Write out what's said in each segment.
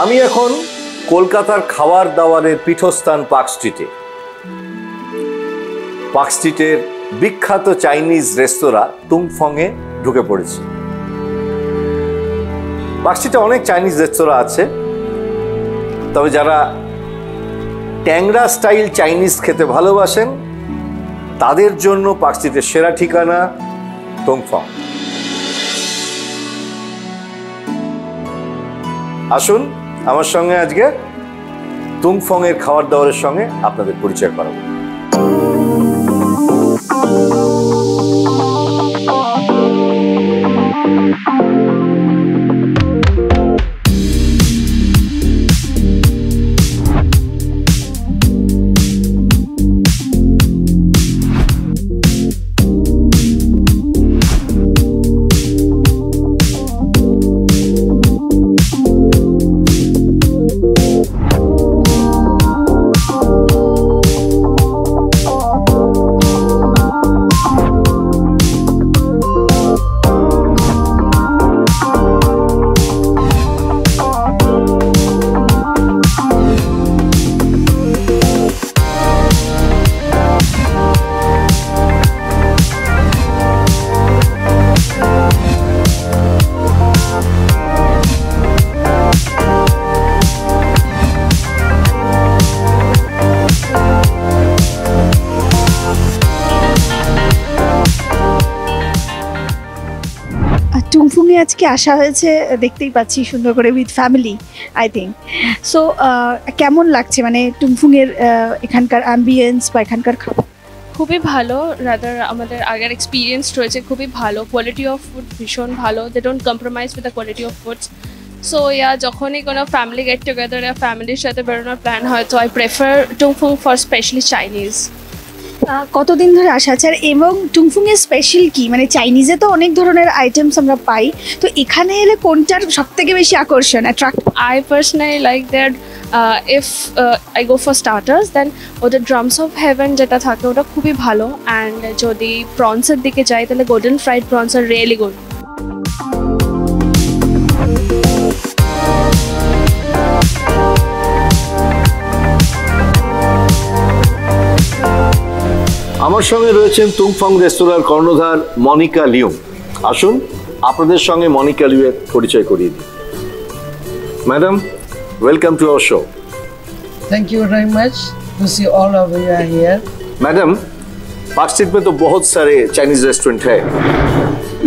আমি এখন কলকাতার খাবার দাবারের পীঠস্থান পার্ক স্ট্রিটে। পার্ক স্ট্রিটের বিখ্যাত চাইনিজ রেস্তোরাঁ তুংফংয়ে ঢুকে পড়েছি। পার্ক স্ট্রিটে অনেক চাইনিজ রেস্তোরাঁ আছে, তবে যারা ট্যাংরা স্টাইল চাইনিজ খেতে ভালোবাসেন তাদের জন্য পার্ক স্ট্রিটের সেরা ঠিকানা তুংফং। আসুন আমার সঙ্গে আজকে তুংফং এর খাবার দাবারের সঙ্গে আপনাদের পরিচয় করাবো। তুংফংয়ে আজকে আসা হয়েছে, দেখতেই পাচ্ছি সুন্দর করে with family I think. So কেমন লাগছে মানে তুংফংয়ের এখানকার অ্যাম্বিয়েন্স বা এখানকার খাবার? খুবই ভালো, রাদার আমাদের আগের এক্সপিরিয়েন্স রয়েছে খুবই ভালো। কোয়ালিটি অফ ফুড ভীষণ ভালো, they don't compromise with the quality of foods. So যখনই কোনো ফ্যামিলি গেট টুগেদার या ফ্যামিলির সাথে বেরোনোর প্ল্যান হয় তো I prefer Tung Fong for specially Chinese. কতদিন ধরে আসা আছে এবং তুংফংয়ের স্পেশাল কি? মানে চাইনিজে তো অনেক ধরনের আইটেমস আমরা পাই, তো এখানে এলে কোনটার সব থেকে বেশি আকর্ষণ attract? I personally like that if I go for starters then ওদের ড্রামস অফ হেভেন যেটা থাকে ওটা খুবই ভালো, অ্যান্ড যদি প্রনসের দিকে যাই তাহলে golden fried prawns are really good. আমার সঙ্গে রয়েছেন তুংফং রেস্তোরাঁর কর্ণধার মনিকা লিউ। আসুন আপনাদের সঙ্গে মনিকা লিউয়ের পরিচয় করিয়ে দিই। Madam, welcome to our show. Thank you very much to see all of you are here. Madam, park street में तो बहुत सारे चाइनीज रेस्टोरेंट है,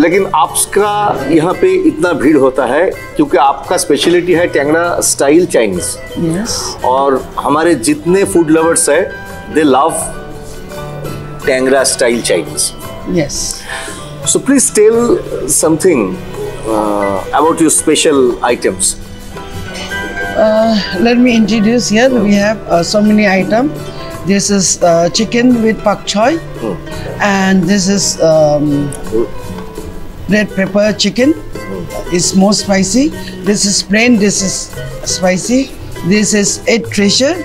लेकिन आपका यहाँ पे इतना भीड़ होता है क्योंकि आपका स्पेशलिटी है टैंगड़ा स्टाइल चाइनीज। Yes. और हमारे जितने फूड लवर्स है they love Tangra style Chinese. Yes. So please tell something about your special items. Let me introduce here. We have so many items. This is chicken with pak choy, and this is red pepper chicken. It's more spicy. This is plain. This is spicy. This is egg treasure,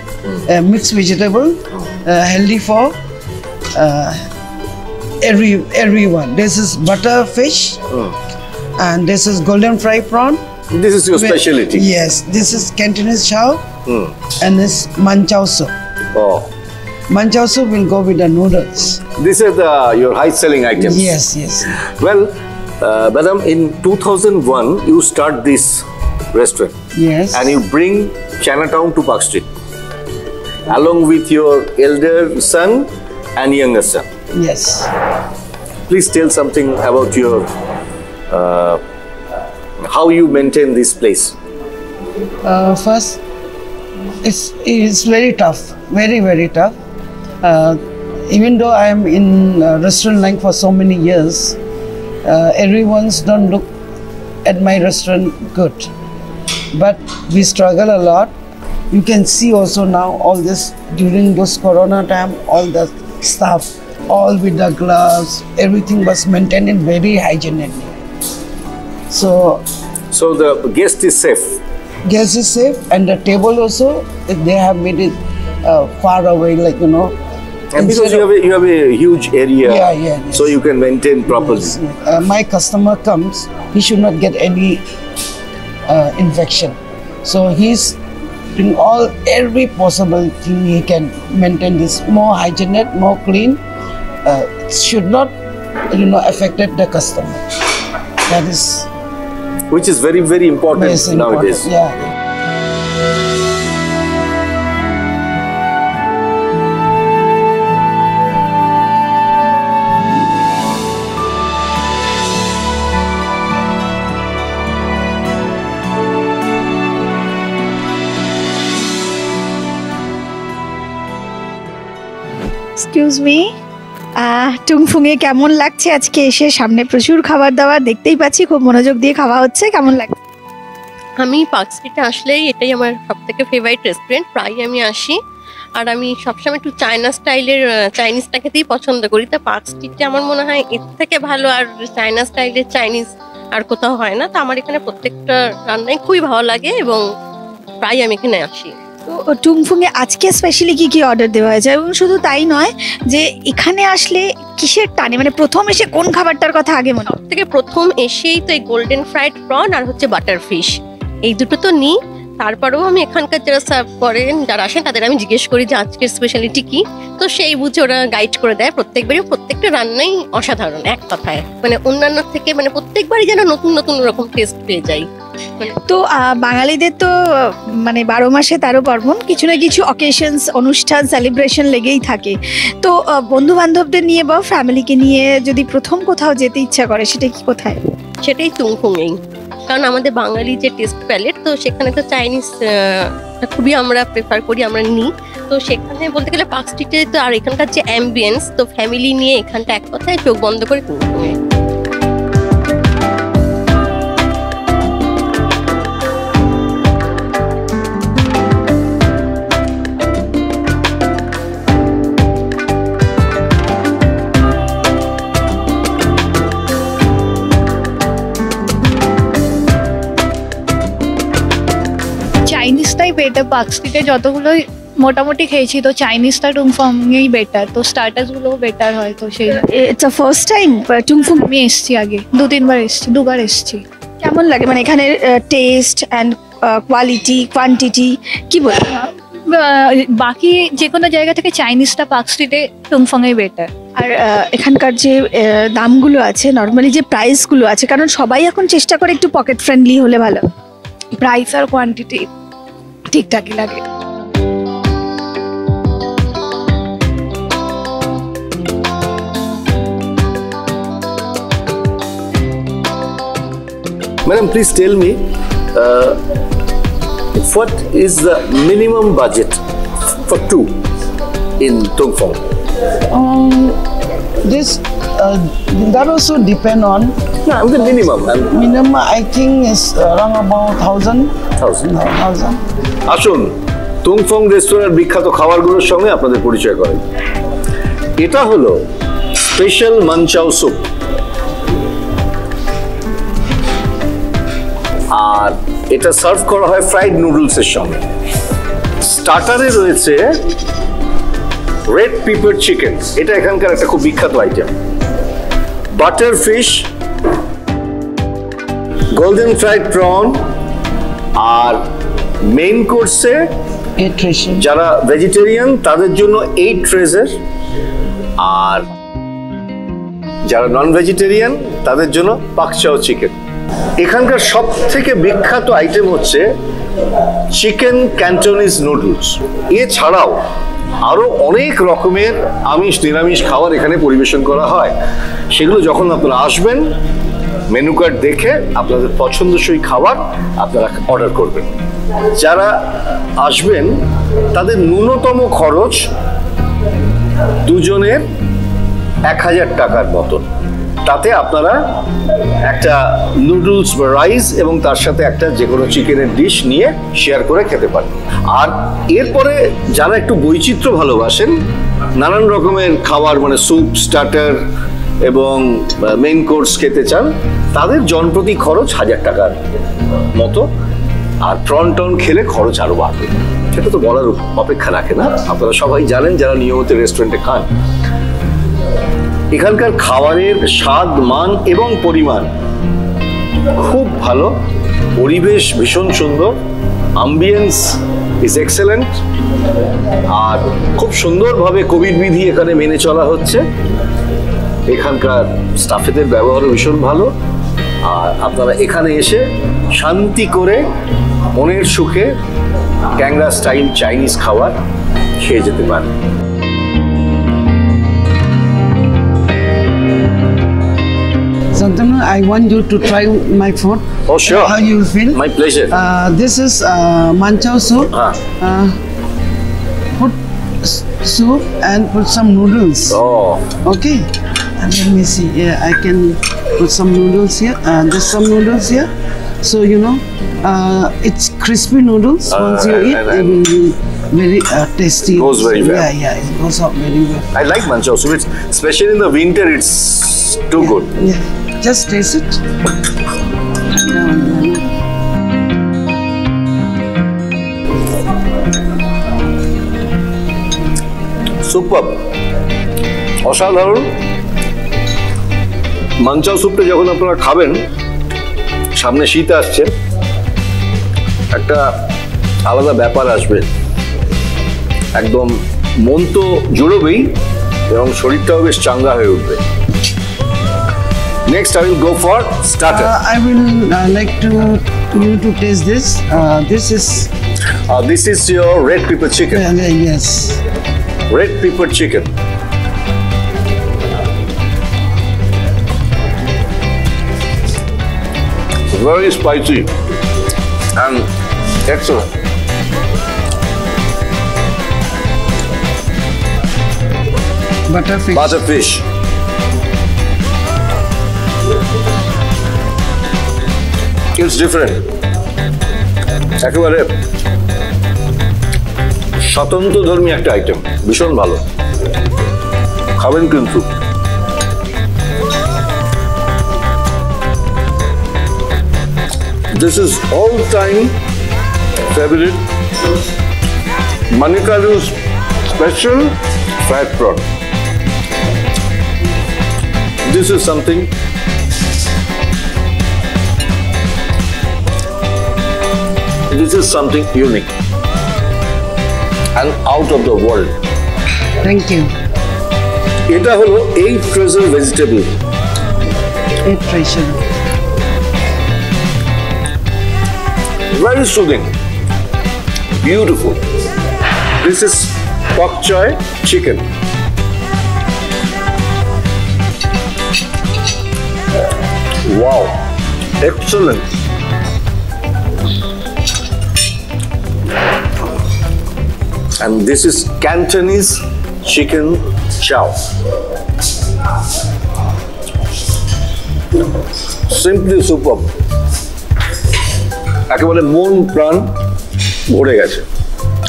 mixed vegetable, healthy for everyone. This is butter fish, and this is golden fried prawn. This is your specialty. Yes, this is Cantonese chow, and this manchow soup. Oh, Manchow soup will go with the noodles. these are your high-selling items. Yes, yes. Well, madam, in 2001 you start this restaurant. Yes. And you bring Chinatown to Park Street along with your elder son and younger son. Yes. Please tell something about your how you maintain this place. First, it's very tough, very very tough. Even though I am in restaurant line for so many years, everyone's don't look at my restaurant good. But we struggle a lot. You can see also now all this during this Corona time, all the stuff, all with the gloves, everything was maintained very hygienically. So the guest is safe. Guest is safe, and the table also they have made it far away, like And because you have a huge area, yes. so you can maintain properly. Yes. My customer comes, he should not get any infection. So he's doing every possible thing he can maintain this more hygienic, more clean. Should not, affected the customer. That is which is very, very important very important. nowadays. Yeah. Excuse me, টুংফুংয়ে কেমন লাগছে আজকে এসে? সামনে প্রচুর খাবার দাবার দেখতেই পাচ্ছি, খুব মনোযোগ দিয়ে খাওয়া হচ্ছে, কেমন লাগছে? আমি পার্ক স্ট্রিটে আসলেই এটাই আমার সব থেকে ফেভারিট রেস্টুরেন্ট, প্রায় আমি আসি। আর আমি সবসময় একটু চায়না স্টাইলের চাইনিজটা খেতেই পছন্দ করি। তা পার্ক স্ট্রিটে আমার মনে হয় এর থেকে ভালো আর চায়না স্টাইলের চাইনিজ আর কোথাও হয় না। তো আমার এখানে প্রত্যেকটা রান্নাই খুবই ভালো লাগে এবং প্রায় আমি এখানে আসি। তো টুংফুংয়ে আজকে স্পেশালি কি কি অর্ডার দেওয়া হয়েছে? এবং শুধু তাই নয়, যে এখানে আসলে কিসের টানে, মানে প্রথম এসে কোন খাবারটার কথা আগে মনে হয়? থেকে প্রথম এসেই তো এই গোল্ডেন ফ্রাইড প্রন আর হচ্ছে বাটার ফিশ, এই দুটো তো নিই। তারপরেও আমি এখানকার যারা সার্ভ করেন, যারা আসেন, তাদের আমি জিজ্ঞেস করি যে আজকের স্পেশালিটি কি। তো সেই বুঝে ওরা গাইড করে দেয়। প্রত্যেকবারই প্রত্যেকটা রান্নাই অসাধারণ, এক কথায় মানে অন্যান্য থেকে মানে প্রত্যেকবারই যেন নতুন নতুন রকম টেস্ট পেয়ে যাই। তো বাঙালিদের তো মানে 12 মাসে 13 পার্বণ, কিছু না কিছু অকেশনস, অনুষ্ঠান, সেলিব্রেশন লেগেই থাকে। তো বন্ধু বান্ধবদের নিয়ে বা ফ্যামিলিকে নিয়ে যদি প্রথম কোথাও যেতে ইচ্ছা করে, সেটা কি কোথায়? সেটাই টুংফুংয়েই, কারণ আমাদের বাঙালি যে টেস্ট প্যালেট, তো সেখানে তো চাইনিজ খুবই আমরা প্রেফার করি, আমরা নিই। তো সেখানে বলতে গেলে পার্ক স্ট্রিটে তো আর এখানকার যে অ্যাম্বিয়েন্স, তো ফ্যামিলি নিয়ে এখানটা এক কথায় চোখ বন্ধ করে টুংফুংয়ে। চাইনিজটাই বেটার, পার্ক স্ট্রিটে যতগুলো মোটামুটি খেয়েছি তো চাইনিজটা টুংফুংয়েই বেটার, তো স্টার্টার্সগুলোও বেটার হয়। তো সেই ইটস আ ফার্স্ট টাইম টুংফুং? আমি এসছি আগে 2-3 বার এসছি, 2বার এসছি। কেমন লাগে মানে এখানে টেস্ট অ্যান্ড কোয়ালিটি, কোয়ান্টিটি কি বল? বাকি যে কোনো জায়গা থেকে চাইনিজটা পার্ক স্ট্রিটে টুংফুংয়েই বেটার। আর এখানকার যে দামগুলো আছে, নর্মালি যে প্রাইসগুলো আছে, কারণ সবাই এখন চেষ্টা করে একটু পকেট ফ্রেন্ডলি হলে ভালো, প্রাইস আর কোয়ান্টিটি ঠিকঠাকই লাগে। Madam, please tell me, what is the minimum budget for two in Tungfung? This that also depend on No, the minimum. minimum. I think is around about 1,000. 1,000. আসুন তুংফং রেস্টুরেন্টের বিখ্যাত খাবারগুলোর সঙ্গে আপনাদের পরিচয় করেন। এটা হলো স্পেশাল মানচাও স্যুপ, আর এটা সার্ভ করা হয় ফ্রাইড নুডলসের সঙ্গে। স্টার্টারে রয়েছে রেড পেপার চিকেন, এটা এখানকার একটা খুব বিখ্যাত item. Butter fish, golden fried prawn, আর মেইন কোর্সে যারা ভেজিটেরিয়ান তাদের জন্য 8 ট্রেজের, আর যারা নন ভেজিটেরিয়ান তাদের জন্য পাকচাও চিকেন। এখানকার সব থেকে বিখ্যাত আইটেম হচ্ছে চিকেন ক্যান্টনিজ নুডলস। এছাড়াও আরো অনেক রকমের আমিষ নিরামিষ খাবার এখানে পরিবেশন করা হয়। সেগুলো যখন আপনারা আসবেন, মেনু কার্ড দেখে আপনাদের পছন্দসই খাবার আপনারা অর্ডার করবেন। যারা আসবেন তাদের ন্যূনতম খরচ দুজনের 1,000 টাকার মতন। তাতে আপনারা একটা নুডলস বা রাইস এবং তার সাথে একটা যে কোনো চিকেনের ডিশ নিয়ে শেয়ার করে খেতে পারেন। আর এরপরে যারা একটু বৈচিত্র্য ভালোবাসেন, নানান রকমের খাবার মানে স্যুপ, স্টার্টার এবং মেইন কোর্স খেতে চান, তাদের জনপ্রতি খরচ 1,000 টাকার মতো। আর প্রন টন খেলে খরচ আরো বাড়বে, সেটা তো বলার অপেক্ষা রাখে না। আপনারা সবাই জানেন যারা নিয়মিত রেস্টুরেন্টে খান। এখানকার খাবারের স্বাদ, মান এবং পরিমাণ খুব ভালো, পরিবেশ ভীষণ সুন্দর, অ্যাম্বিয়েন্স ইজ এক্সেলেন্ট, আর খুব সুন্দরভাবে কোভিড বিধি এখানে মেনে চলা হচ্ছে। এখানকার স্টাফেদের ব্যবহারও ভীষণ ভালো, আর আপনারা এখানে এসে শান্তি করে মনের সুখে ট্যাংরা স্টাইল চাইনিজ খাবার খেয়ে যেতে পারেন। Santanu, I want you to try my food. Oh, sure. How you feel? My pleasure. This is manchow soup. Put soup and put some noodles. Oh, Okay. And let me see. Yeah, I can put some noodles here. There's some noodles here. So you know, it's crispy noodles. Once you eat, it will be very tasty. Goes very well. Yeah, it goes up very well. I like manchow soup. It's, especially in the winter, it's too good. Yeah, just taste it. Super, অসাধারণ। মাঞ্চাও স্যুপটা যখন আপনারা খাবেন, সামনে শীত আসছে, একটা আলাদা ব্যাপার আসবে। একদম মন তো জুড়বেই এবং শরীরটাও বেশ চাঙ্গা হয়ে উঠবে। Next I will go for starter. I will like you to taste this. This is your red pepper chicken. Yes. Red pepper chicken. Very spicy and excellent. Butterfish. Butterfish. It's different. একেবারে স্বতন্ত্র ধর্মী একটা item, ভীষণ ভালো। খাবেন কিন্তু। This is all-time favorite Manikalu's special fried prawn. This is something unique and out of the world. Thank you. এটা হলো 8 treasure vegetable. Eat treasure. Very soothing, beautiful. This is pak choy chicken. Wow, excellent. And this is Cantonese chicken chow. Simply superb. একেবারে মন প্রাণ ভরে গেছে।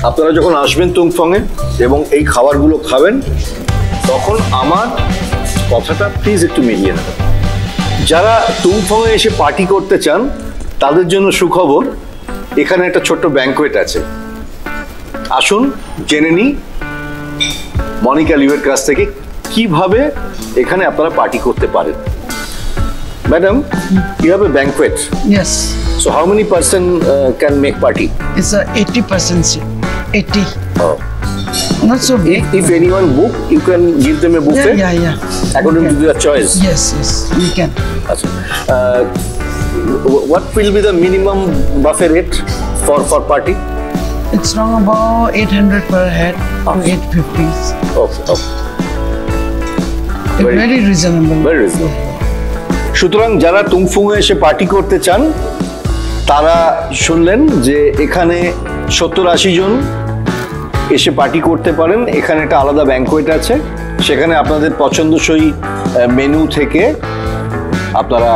আপনারা যখন আসবেন তুংফংয়ে এবং এই খাবারগুলো খাবেন, তখন আমার কথাটা প্লিজ একটু মিলিয়ে নেবেন। যারা তুংফংয়ে এসে পার্টি করতে চান, তাদের জন্য সুখবর, এখানে একটা ছোট্ট ব্যাংকোয়েট আছে। আসুন জেনে নিই মনিকা লিউয়ের কাছ থেকে কিভাবে এখানে আপনারা পার্টি করতে পারেন। Madam, you have a banquet. Yes. So how many person can make party? It's a 80% seat. 80. Oh. Not so big. If anyone book, you can give them a buffet Yeah. according to their choice. Yes, we can. What will be the minimum buffet rate for party? It's from about 800 per head to 850. Okay. Very reasonable. Very reasonable. সুতরাং যারা তুংফুংয়ে এসে party করতে চান, তারা শুনলেন যে এখানে 70-80 জন এসে পার্টি করতে পারেন। এখানে একটা আলাদা ব্যাংকোয়েট আছে, সেখানে আপনাদের পছন্দসই মেনু থেকে আপনারা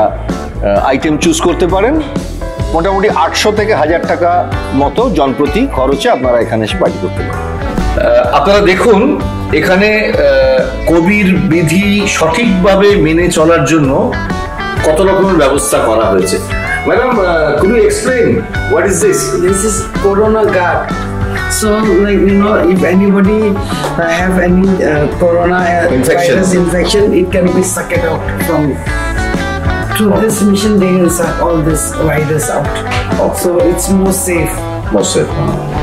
আইটেম চুজ করতে পারেন। মোটামুটি 800 থেকে 1000 টাকা মতো জনপ্রতি খরচে আপনারা এখানে এসে পার্টি করতে পারেন। আপনারা দেখুন এখানে কোভিড বিধি সঠিকভাবে মেনে চলার জন্য কত রকমের ব্যবস্থা করা হয়েছে। Madam, could you explain what is this? This is Corona guard. So, like, you know, if anybody have any Corona Infection. virus infection, it can be sucked out from. Through this mission, they will suck all this virus out. So it's more safe. Most welcome.